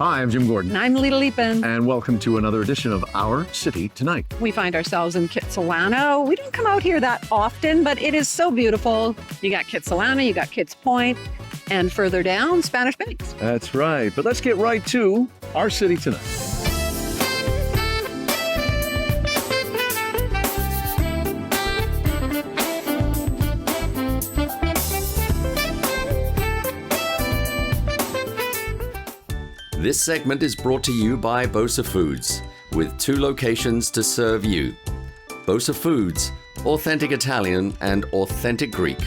Hi, I'm Jim Gordon. And I'm Lita Leapin. And welcome to another edition of Our City Tonight. We find ourselves in Kitsilano. We don't come out here that often, but it is so beautiful. You got Kitsilano, you got Kitts Point, and further down, Spanish Banks. That's right. But let's get right to Our City Tonight. This segment is brought to you by Bosa Foods, with 2 locations to serve you. Bosa Foods, authentic Italian and authentic Greek.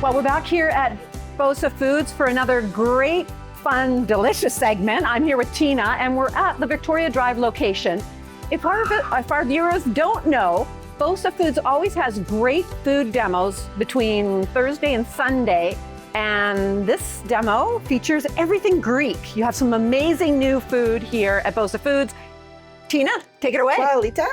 Well, we're back here at Bosa Foods for another great, fun, delicious segment. I'm here with Tina, and we're at the Victoria Drive location. If our viewers don't know, Bosa Foods always has great food demos between Thursday and Sunday, and this demo features everything Greek. You have some amazing new food here at Bosa Foods. Tina, take it away. Well, Lita,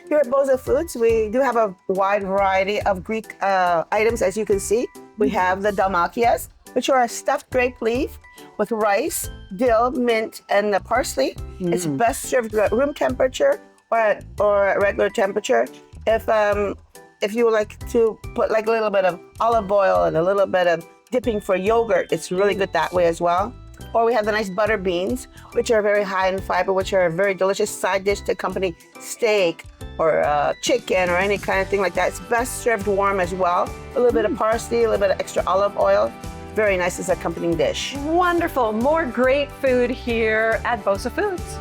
here at Bosa Foods, we do have a wide variety of Greek items, as you can see. We have the dalmakias, which are a stuffed grape leaf with rice, dill, mint, and the parsley. It's best served at room temperature or at regular temperature. If you would like to put like a little bit of olive oil and a little bit of dipping for yogurt, it's really good that way as well. Or we have the nice butter beans, which are very high in fiber, which are a very delicious side dish to accompany steak or chicken or any kind of thing like that. It's best served warm as well. A little bit of parsley, a little bit of extra olive oil. Very nice as an accompanying dish. Wonderful. More great food here at Bosa Foods.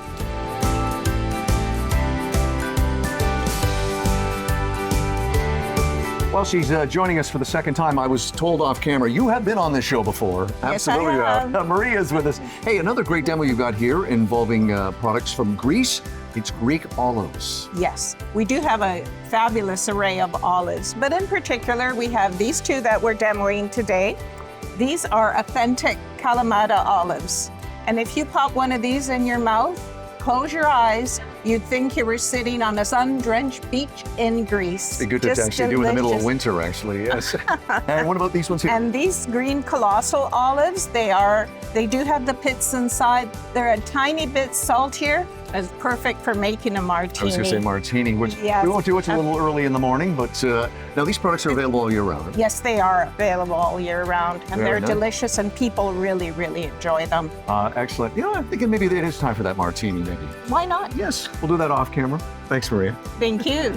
Well, she's joining us for the second time. I was told off camera, you have been on this show before. Yes, I Absolutely. have. Maria's with us. Hey, another great demo you've got here involving products from Greece. It's Greek olives. Yes, we do have a fabulous array of olives, but in particular, we have these 2 that we're demoing today. These are authentic Kalamata olives. And if you pop one of these in your mouth, close your eyes, you'd think you were sitting on a sun-drenched beach in Greece. Be good to Just actually do in the middle of delicious. winter, actually, yes. And what about these ones here? And these green colossal olives, they do have the pits inside. They're a tiny bit saltier. It's perfect for making a martini. I was going to say martini, which Yes. we won't do it a little early in the morning, but now these products are available all year round. Yes, they are available all year round, and Very they're nice. delicious, and people really, really enjoy them. Excellent. You know, I'm thinking maybe it is time for that martini, maybe. Why not? Yes, we'll do that off camera. Thanks, Maria. Thank you.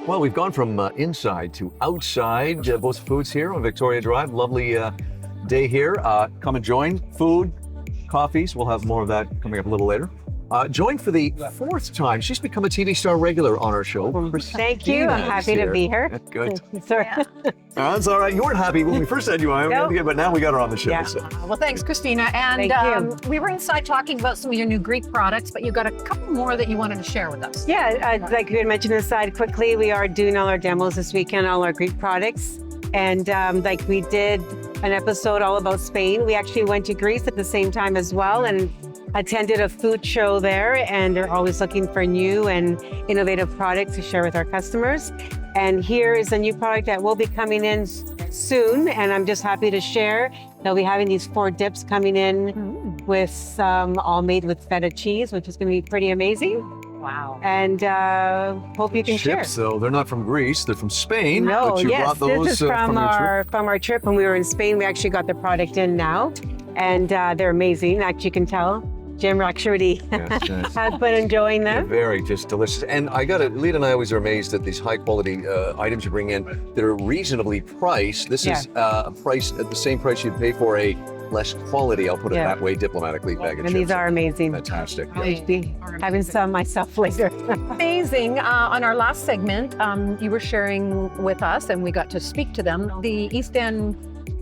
Well, we've gone from inside to outside. Bosa Foods here on Victoria Drive. Lovely day here. Come and join. Food, coffees. We'll have more of that coming up a little later. Joined for the 4th time. She's become a TV star regular on our show. Thank you. I'm happy to be here. Good. Sorry. That's all right. You weren't happy when we first had you on, Nope. but now we got her on the show. Yeah. So. Well, thanks, Christina. And Thank you. we were inside talking about some of your new Greek products, but you've got a couple more that you wanted to share with us. Yeah, like we had mentioned aside quickly, we are doing all our demos this weekend, all our Greek products. And like we did an episode all about Spain. We actually went to Greece at the same time as well and attended a food show there. And they're always looking for new and innovative products to share with our customers. And here is a new product that will be coming in soon. And I'm just happy to share. They'll be having these 4 dips coming in with all made with feta cheese, which is going to be pretty amazing. Wow. And hope you can share. Chips, though, they're not from Greece. They're from Spain. No, but you yes, brought those this is from your trip. our trip when we were in Spain. We actually got the product in now, and they're amazing. Actually, you can tell Jim actually Yes, yes. has been enjoying They're them. very just delicious. And I got to, Lita and I always are amazed at these high quality items you bring in that are reasonably priced. This is priced at the same price you'd pay for a less quality, I'll put it that way, diplomatically, bag of And chips. these are amazing. Fantastic. I'll be having some myself later. Amazing. On our last segment, you were sharing with us, and we got to speak to them, the East End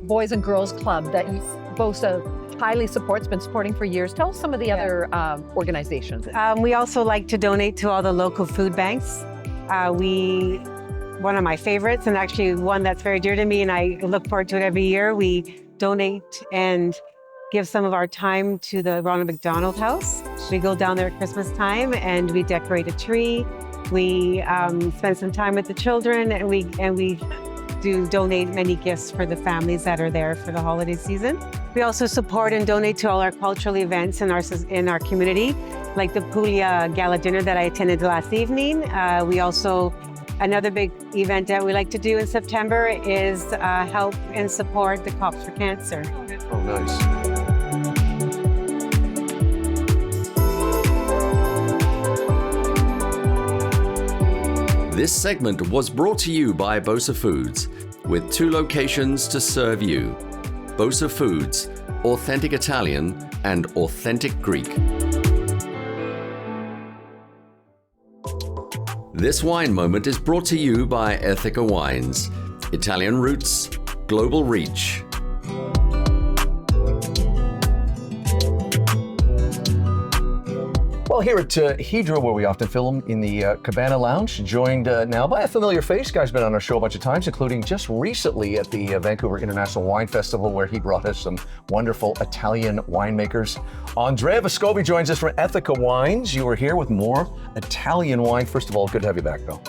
Boys and Girls Club that Bosa highly supports, been supporting for years. Tell us some of the other organizations. We also like to donate to all the local food banks. One of my favorites, and actually one that's very dear to me, and I look forward to it every year, we donate and give some of our time to the Ronald McDonald House. We go down there at Christmas time and we decorate a tree. We spend some time with the children, and we do donate many gifts for the families that are there for the holiday season. We also support and donate to all our cultural events in our community, like the Puglia Gala Dinner that I attended last evening. We also, another big event that we like to do in September is help and support the Cops for Cancer. Oh, nice. This segment was brought to you by Bosa Foods, with 2 locations to serve you. Bosa Foods, authentic Italian and authentic Greek. This wine moment is brought to you by Ethica Wines. Italian roots, global reach. Well, here at Hydro, where we often film in the Cabana Lounge, joined now by a familiar face. Guy's been on our show a bunch of times, including just recently at the Vancouver International Wine Festival, where he brought us some wonderful Italian winemakers. Andrea Vescovi joins us from Ethica Wines. You are here with more Italian wine. First of all, good to have you back, Bill.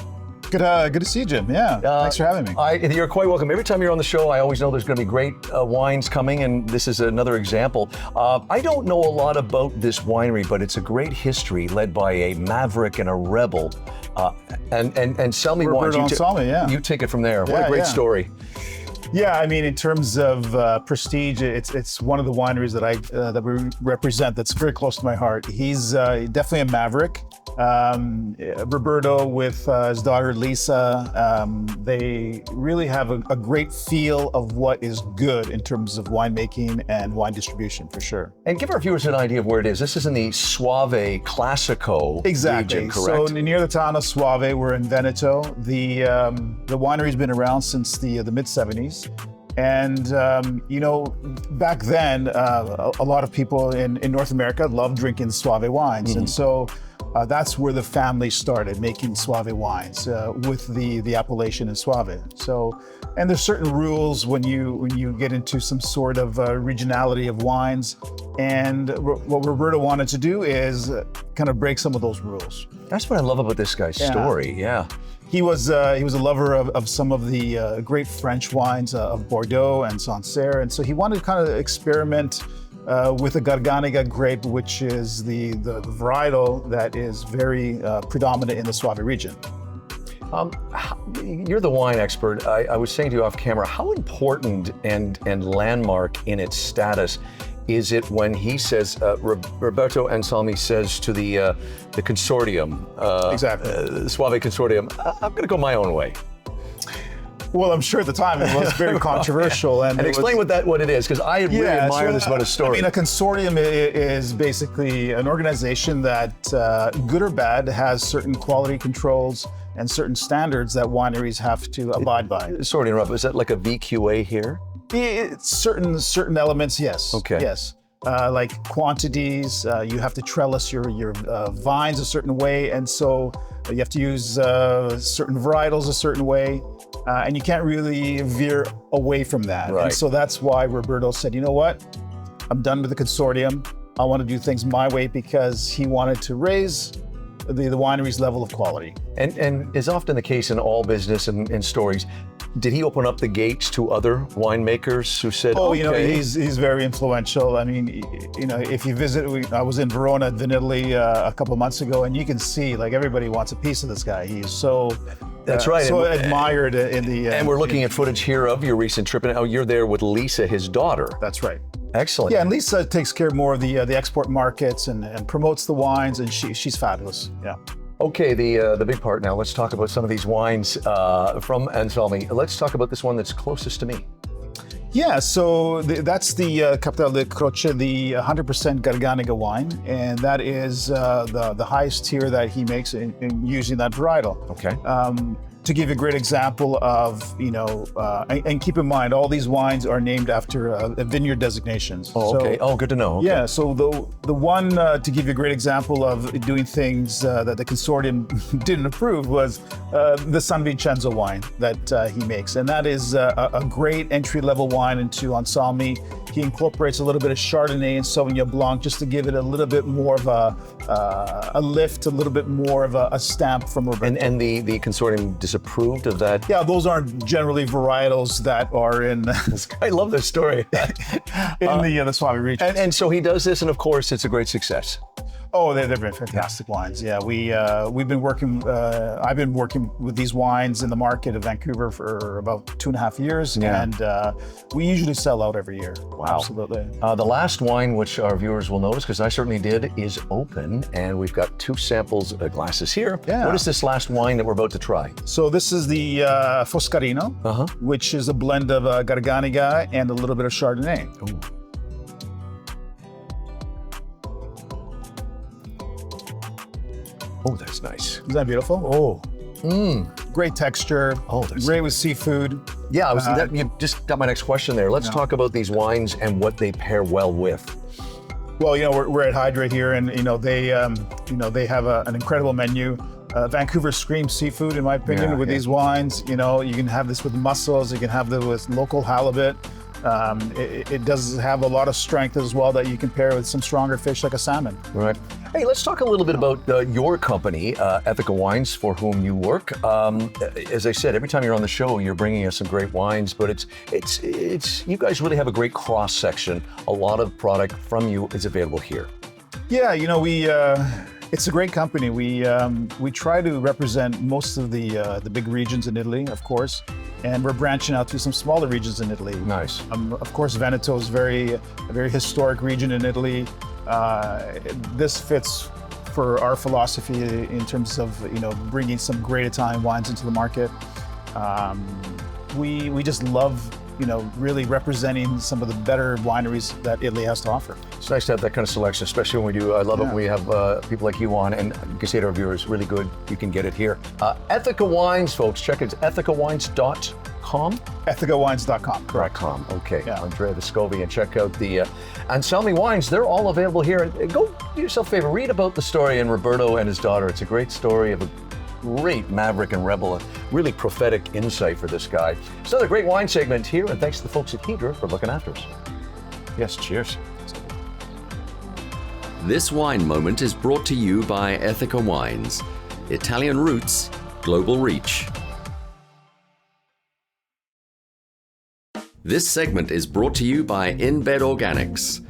Good to see you, Jim. Yeah, thanks for having me. You're quite welcome. Every time you're on the show, I always know there's going to be great wines coming, and this is another example. I don't know a lot about this winery, but it's a great history led by a maverick and a rebel. And Selmy Wines, you take it from there. What a great story. Yeah, I mean, in terms of prestige, it's one of the wineries that we represent that's very close to my heart. He's definitely a maverick. Roberto with his daughter Lisa, they really have a great feel of what is good in terms of winemaking and wine distribution, for sure. And give our viewers an idea of where it is. This is in the Soave Classico region, correct? So near the town of Soave, we're in Veneto. The winery's been around since the mid-70s. And, back then, a lot of people in North America loved drinking Soave wines. Mm-hmm. And so that's where the family started making Soave wines with the appellation in Soave. So, and there's certain rules when you get into some sort of regionality of wines. And what Roberto wanted to do is kind of break some of those rules. That's what I love about this guy's story, yeah. He was a lover of some of the great French wines of Bordeaux and Sancerre, and so he wanted to kind of experiment with the Garganega grape, which is the varietal that is very predominant in the Soave region. You're the wine expert. I was saying to you off camera, how important and landmark in its status is it when he says, Roberto Anselmi says to the consortium, the Soave consortium, I'm going to go my own way. Well, I'm sure at the time it was very controversial. And explain what it is, because I really admire this about his story. I mean, a consortium is basically an organization that, good or bad, has certain quality controls and certain standards that wineries have to abide by. Sorry to interrupt, is that like a VQA here? It's certain elements, yes. Okay. Yes. Like quantities, you have to trellis your vines a certain way, and so you have to use certain varietals a certain way, and you can't really veer away from that. Right. And so that's why Roberto said, you know what, I'm done with the consortium. I want to do things my way, because he wanted to raise the winery's level of quality. And is often the case in all business and stories, did he open up the gates to other winemakers who said, okay. He's very influential. I mean, if you visit, I was in Verona at Vinitaly a couple of months ago, and you can see, like, everybody wants a piece of this guy. He's so That's right. So admired in the. And we're looking at footage here of your recent trip, and how you're there with Lisa, his daughter. That's right. Excellent. Yeah, and Lisa takes care more of the export markets and promotes the wines, and she's fabulous. Yeah. Okay, the big part now. Let's talk about some of these wines from Anselmi. Let's talk about this one that's closest to me. Yeah, so that's the Capital de Croce, the 100% Garganega wine, and that is the highest tier that he makes in using that varietal. Okay. to give you a great example of, and keep in mind, all these wines are named after vineyard designations. Oh, okay. Good to know. Okay. Yeah, so the one, to give you a great example of doing things that the consortium didn't approve was the San Vincenzo wine that he makes. And that is a great entry-level wine into Anselmi. He incorporates a little bit of Chardonnay and Sauvignon Blanc just to give it a little bit more of a lift, a little bit more of a stamp from Roberto. And the consortium disapproved of that? Yeah, those aren't generally varietals that are in. I love this story. in the Suave region. And so he does this, and of course, it's a great success. Oh, they've been fantastic wines. Yeah, we've been working. I've been working with these wines in the market of Vancouver for about 2.5 years, and we usually sell out every year. Wow, absolutely. The last wine, which our viewers will notice, because I certainly did, is open, and we've got 2 samples glasses here. Yeah. What is this last wine that we're about to try? So this is the Foscarino, which is a blend of Garganiga and a little bit of Chardonnay. Ooh. Oh, that's nice. Isn't that beautiful? Oh, great texture. Oh, that's great with seafood. Yeah, you just got my next question there. Let's talk about these wines and what they pair well with. Well, we're at Hydrate here, and they have an incredible menu. Vancouver screams seafood, in my opinion, with these wines. You can have this with mussels, you can have this with local halibut. It does have a lot of strength as well that you can pair with some stronger fish like a salmon. Right. Hey, let's talk a little bit about your company, Ethica Wines, for whom you work. As I said, every time you're on the show, you're bringing us some great wines, but it's you guys really have a great cross section. A lot of product from you is available here. Yeah, it's a great company. We try to represent most of the big regions in Italy, of course, and we're branching out to some smaller regions in Italy. Nice. Of course, Veneto is a very historic region in Italy. This fits for our philosophy in terms of bringing some great Italian wines into the market. We just love really representing some of the better wineries that Italy has to offer. It's nice to have that kind of selection, especially when we do. I love it when we have people like you on, and you can say to our viewers, really good. You can get it here. Ethica Wines, folks, check it. It's ethicawines.com. ethicawines.com. Correct. Okay. Yeah. Andrea Vescovi, and check out the Anselmi wines. They're all available here. And go do yourself a favor. Read about the story in Roberto and his daughter. It's a great story of a great maverick and rebel, a really prophetic insight for this guy. It's another great wine segment here, and thanks to the folks at Hydra for looking after us. Yes, cheers. This wine moment is brought to you by Ethica Wines. Italian roots, global reach. This segment is brought to you by InBed Organics,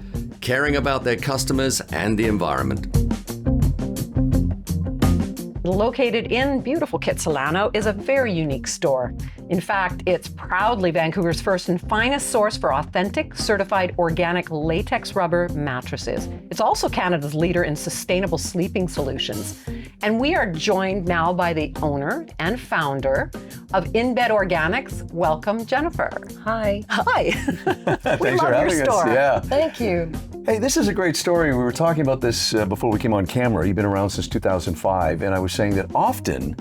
caring about their customers and the environment. Located in beautiful Kitsilano is a very unique store. In fact, it's proudly Vancouver's first and finest source for authentic, certified organic latex rubber mattresses. It's also Canada's leader in sustainable sleeping solutions. And we are joined now by the owner and founder of InBed Organics. Welcome, Jennifer. Hi. Hi. We Thanks for love having your us. store. Yeah. Thank you. Hey, this is a great story. We were talking about this before we came on camera. You've been around since 2005, and I was saying that often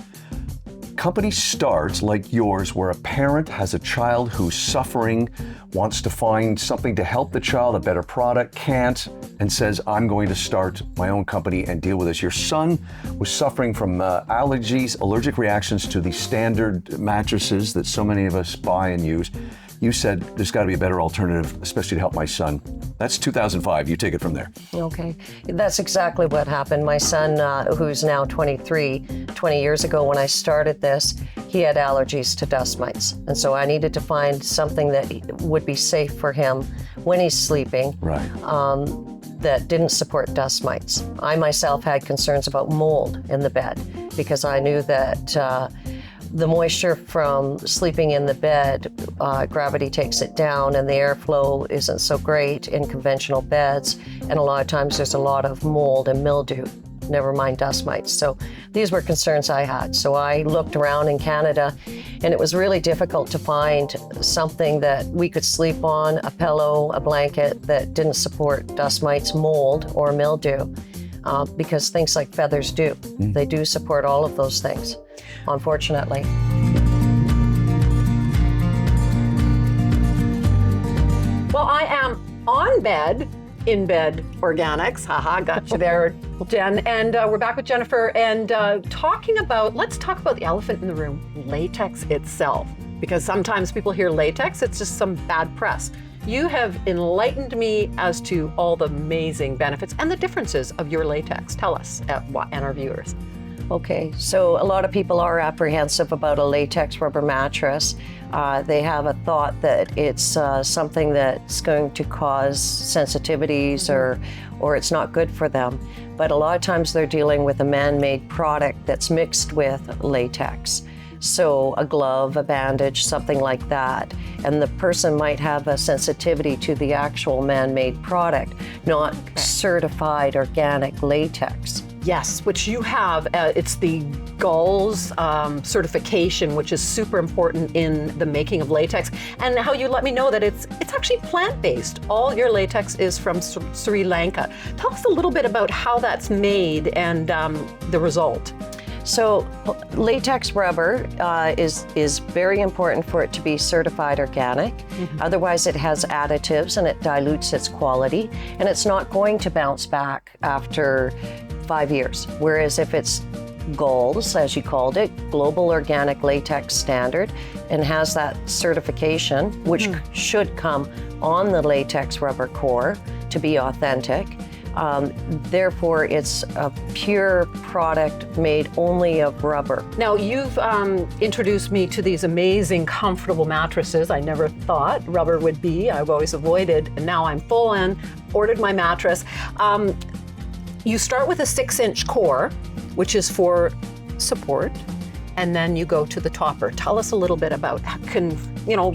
companies start like yours where a parent has a child who's suffering, wants to find something to help the child, a better product, can't, and says, I'm going to start my own company and deal with this. Your son was suffering from allergies, allergic reactions to the standard mattresses that so many of us buy and use. You said, there's got to be a better alternative, especially to help my son. That's 2005. You take it from there. Okay. That's exactly what happened. My son, who's now 23, 20 years ago when I started this, he had allergies to dust mites. And so I needed to find something that would be safe for him when he's sleeping. Right. That didn't support dust mites. I myself had concerns about mold in the bed because I knew that the moisture from sleeping in the bed, gravity takes it down and the airflow isn't so great in conventional beds. And a lot of times there's a lot of mold and mildew, never mind dust mites. So these were concerns I had. So I looked around in Canada and it was really difficult to find something that we could sleep on, a pillow, a blanket that didn't support dust mites, mold, or mildew. Because things like feathers do. They do support all of those things, unfortunately. Well, I am on bed, in bed organics. Haha, got you there, Jen. And we're back with Jennifer and let's talk about the elephant in the room, latex itself. Because sometimes people hear latex, it's just some bad press. You have enlightened me as to all the amazing benefits and the differences of your latex. Tell us and our viewers. Okay, so a lot of people are apprehensive about a latex rubber mattress. They have a thought that it's something that's going to cause sensitivities or it's not good for them. But a lot of times they're dealing with a man-made product that's mixed with latex. So a glove, a bandage, something like that. And the person might have a sensitivity to the actual man-made product, not certified organic latex. Yes, which you have. It's the GALS certification, which is super important in the making of latex. And how you let me know that it's actually plant-based. All your latex is from Sri Lanka. Tell us a little bit about how that's made and the result. So latex rubber is very important for it to be certified organic. Otherwise it has additives and it dilutes its quality, and it's not going to bounce back after 5 years. Whereas if it's GALS, as you called it, Global Organic Latex Standard, and has that certification, which should come on the latex rubber core to be authentic. Therefore, it's a pure product made only of rubber. Now, you've introduced me to these amazing, comfortable mattresses. I never thought rubber would be. I've always avoided, and now I'm full in, ordered my mattress. You start with a 6-inch core, which is for support, and then you go to the topper. Tell us a little bit about,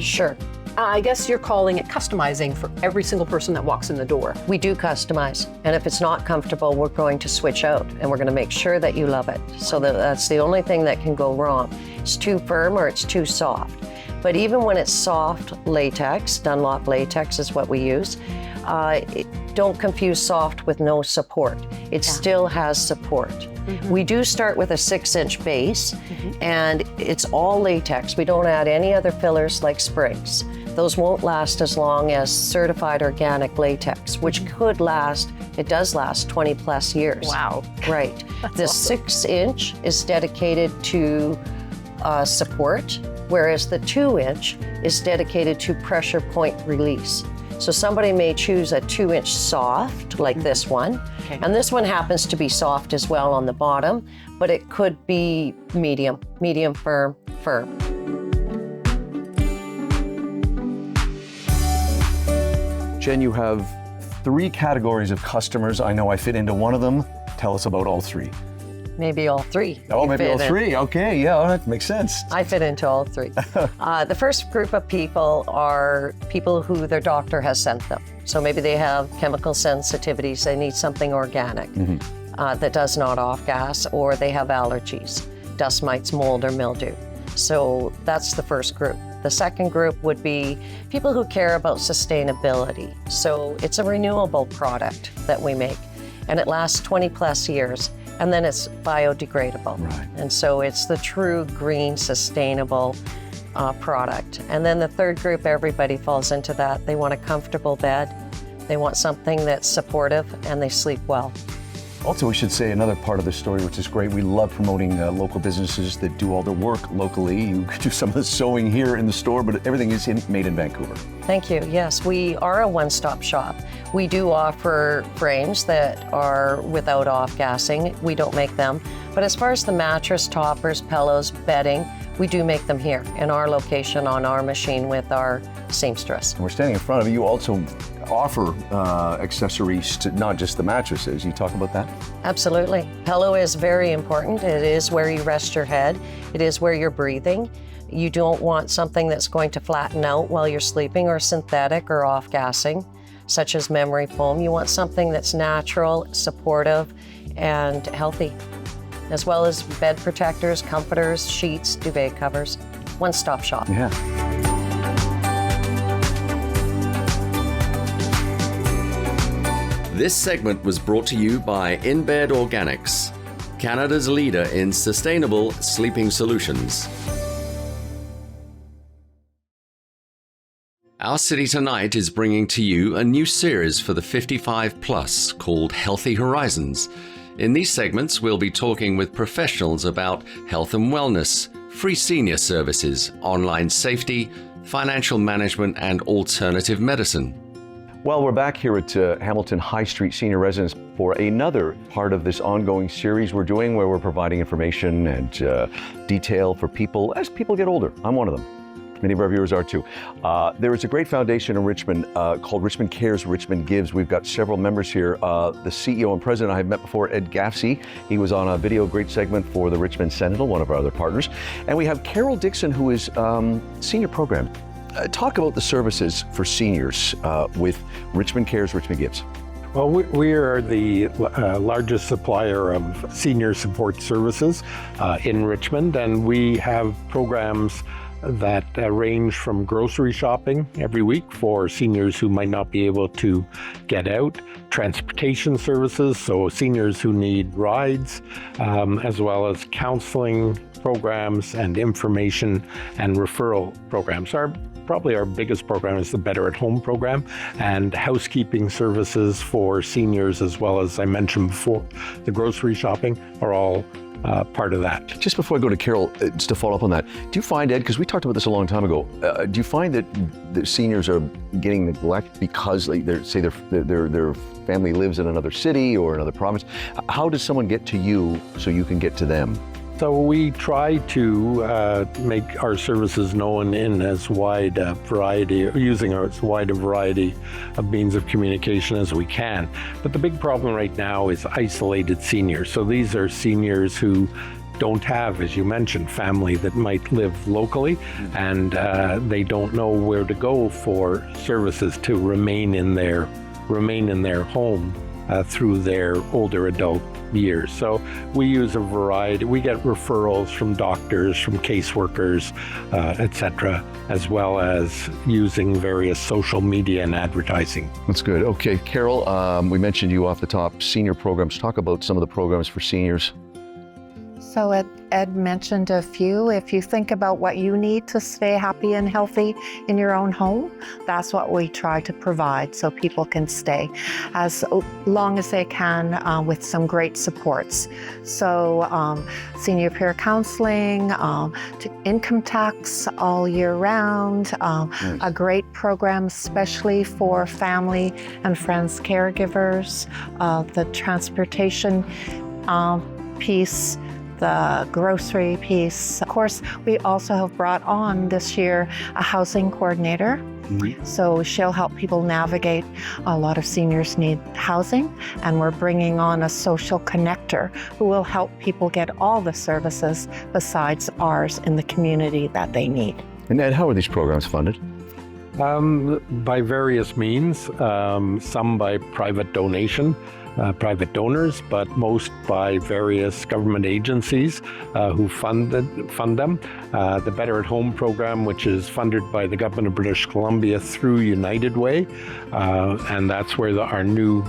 Sure. I guess you're calling it customizing for every single person that walks in the door. We do customize, and if it's not comfortable, we're going to switch out, and we're going to make sure that you love it. So that's the only thing that can go wrong. It's too firm or it's too soft. But even when it's soft latex, Dunlop latex is what we use, don't confuse soft with no support. It still has support. We do start with a 6-inch base, and it's all latex. We don't add any other fillers like springs. Those won't last as long as certified organic latex, which could last, it does last 20 plus years. Wow. Right. The awesome. 6-inch is dedicated to support, whereas the 2-inch is dedicated to pressure point release. So somebody may choose a 2-inch soft, like this one, and this one happens to be soft as well on the bottom, but it could be medium, firm. Jen, you have 3 categories of customers. I know I fit into one of them. Tell us about all 3. Maybe all 3. Oh, maybe all 3. Okay, yeah, that makes sense. I fit into all 3. The first group of people are people who their doctor has sent them. So maybe they have chemical sensitivities, they need something organic that does not off-gas, or they have allergies, dust mites, mold, or mildew. So that's the first group. The second group would be people who care about sustainability. So it's a renewable product that we make, and it lasts 20 plus years. And then it's biodegradable. Right. And so it's the true green, sustainable product. And then the third group, everybody falls into that. They want a comfortable bed. They want something that's supportive, and they sleep well. Also, we should say another part of the story, which is great. We love promoting local businesses that do all their work locally. You could do some of the sewing here in the store, but everything is made in Vancouver. Thank you. Yes, we are a one-stop shop. We do offer frames that are without off-gassing. We don't make them. But as far as the mattress, toppers, pillows, bedding, we do make them here in our location on our machine with our seamstress. And we're standing in front of you. You also offer accessories to not just the mattresses. You talk about that? Absolutely. Pillow is very important. It is where you rest your head. It is where you're breathing. You don't want something that's going to flatten out while you're sleeping, or synthetic or off-gassing, such as memory foam. You want something that's natural, supportive, and healthy, as well as bed protectors, comforters, sheets, duvet covers. One-stop shop. Yeah. This segment was brought to you by InBed Organics, Canada's leader in sustainable sleeping solutions. Our City Tonight is bringing to you a new series for the 55 plus called Healthy Horizons. In these segments, we'll be talking with professionals about health and wellness, free senior services, online safety, financial management, and alternative medicine. Well, we're back here at Hamilton High Street Senior Residence for another part of this ongoing series we're doing where we're providing information and detail for people as people get older. I'm one of them. Many of our viewers are too. There is a great foundation in Richmond called Richmond Cares, Richmond Gives. We've got several members here. The CEO and president I have met before, Ed Gaffsey. He was on a video great segment for the Richmond Sentinel, one of our other partners. And we have Carol Dixon, who is senior program. Talk about the services for seniors with Richmond Cares, Richmond Gives. Well, we are the largest supplier of senior support services in Richmond, and we have programs that range from grocery shopping every week for seniors who might not be able to get out, transportation services, so seniors who need rides, as well as counseling programs and information and referral programs. Probably our biggest program is the Better at Home program, and housekeeping services for seniors, as well as I mentioned before, the grocery shopping are all part of that. Just before I go to Carol, just to follow up on that, do you find, Ed, because we talked about this a long time ago, do you find that the seniors are getting neglected because their family lives in another city or another province? How does someone get to you so you can get to them? So we try to make our services known in as wide a variety, using as wide a variety of means of communication as we can. But the big problem right now is isolated seniors. So these are seniors who don't have, as you mentioned, family that might live locally, and they don't know where to go for services to remain in their home through their older adult years. So we use a variety. We get referrals from doctors, from caseworkers, etc., as well as using various social media and advertising. That's good. Okay, Carol, we mentioned you off the top, senior programs. Talk about some of the programs for seniors. So Ed mentioned a few. If you think about what you need to stay happy and healthy in your own home, that's what we try to provide so people can stay as long as they can with some great supports. So senior peer counseling, income tax all year round, a great program especially for family and friends caregivers, the transportation piece, the grocery piece. Of course, we also have brought on this year a housing coordinator. So she'll help people navigate. A lot of seniors need housing, and we're bringing on a social connector who will help people get all the services besides ours in the community that they need. And Ed, how are these programs funded? By various means, some by private donation, private donors, but most by various government agencies who fund them. The Better at Home program, which is funded by the government of British Columbia through United Way, and that's where our new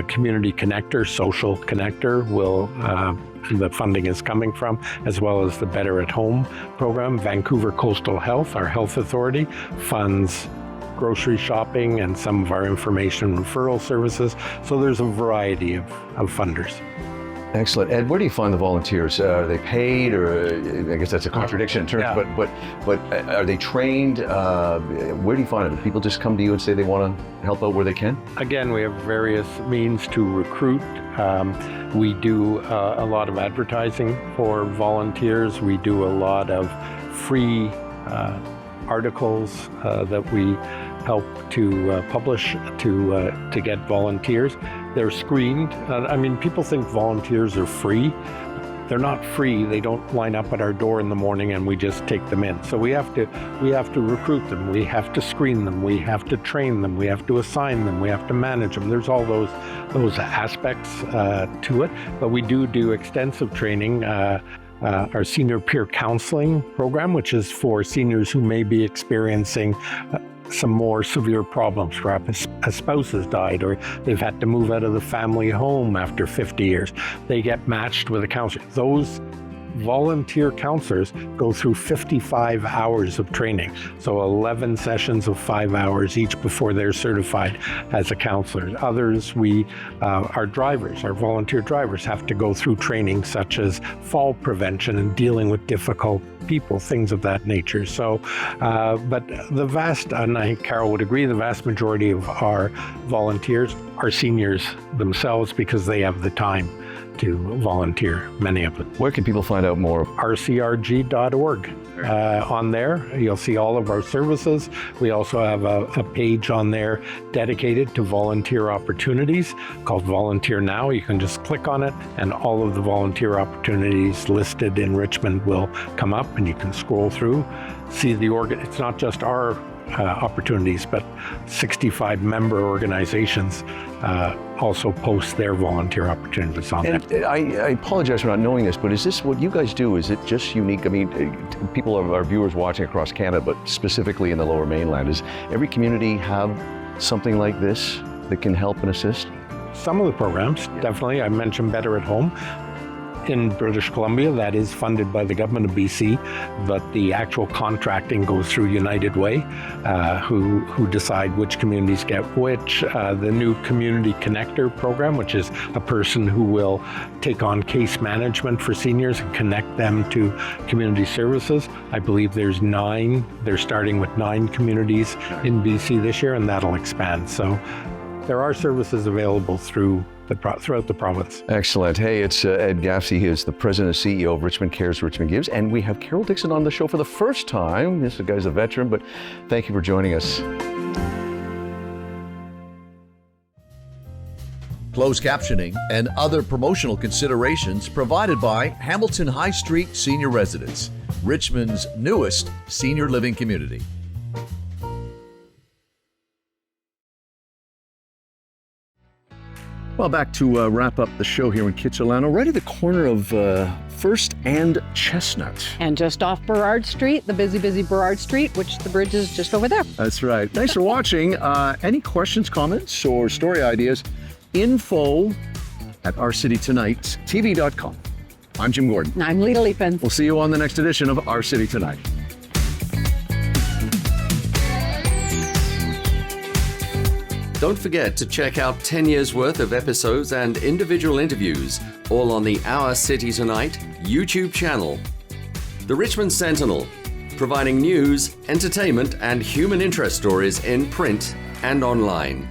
community connector, social connector, the funding is coming from, as well as the Better at Home program. Vancouver Coastal Health, our health authority, funds grocery shopping and some of our information referral services. So there's a variety of funders. Excellent. Ed, where do you find the volunteers? Are they paid, or I guess that's a contradiction in terms, but are they trained? Where do you find them? People just come to you and say they want to help out where they can? Again, we have various means to recruit. We do a lot of advertising for volunteers. We do a lot of free articles that we help to publish to get volunteers. They're screened. People think volunteers are free. They're not free. They don't line up at our door in the morning and we just take them in. So we have to recruit them. We have to screen them. We have to train them. We have to assign them. We have to manage them. There's all those aspects to it. But we do extensive training. Our senior peer counseling program, which is for seniors who may be experiencing some more severe problems. Perhaps a spouse has died, or they've had to move out of the family home after 50 years. They get matched with a counselor. Those volunteer counselors go through 55 hours of training. So 11 sessions of 5 hours each before they're certified as a counselor. Others, our drivers, our volunteer drivers have to go through training such as fall prevention and dealing with difficult people, things of that nature. So, but the vast, and I think Carol would agree, the vast majority of our volunteers are seniors themselves because they have the time to volunteer, many of them. Where can people find out more? rcrg.org. On there, you'll see all of our services. We also have a page on there dedicated to volunteer opportunities called Volunteer Now. You can just click on it and all of the volunteer opportunities listed in Richmond will come up and you can scroll through, see it's not just our opportunities, but 65 member organizations also post their volunteer opportunities on there. I apologize for not knowing this, but is this what you guys do? Is it just unique? I mean, people are our viewers watching across Canada, but specifically in the Lower Mainland. Does every community have something like this that can help and assist? Some of the programs, definitely. I mentioned Better at Home. In British Columbia, that is funded by the government of BC, but the actual contracting goes through United Way, who decide which communities get which. The new Community Connector program, which is a person who will take on case management for seniors and connect them to community services. I believe there's 9. They're starting with 9 communities in BC this year, and that'll expand. So there are services available throughout the province. Excellent. Hey, it's Ed Gaffsey. He is the president and CEO of Richmond Cares, Richmond Gives, and we have Carol Dixon on the show for the first time. This guy's a veteran, but thank you for joining us. Closed captioning and other promotional considerations provided by Hamilton High Street Senior Residence, Richmond's newest senior living community. Well, back to wrap up the show here in Kitsilano, right at the corner of First and Chestnut. And just off Burrard Street, the busy Burrard Street, which the bridge is just over there. That's right. Thanks for watching. Any questions, comments, or story ideas? info@ourcitytonighttv.com. I'm Jim Gordon. And I'm Lita Leapin. We'll see you on the next edition of Our City Tonight. Don't forget to check out 10 years worth of episodes and individual interviews, all on the Our City Tonight YouTube channel. The Richmond Sentinel, providing news, entertainment, and human interest stories in print and online.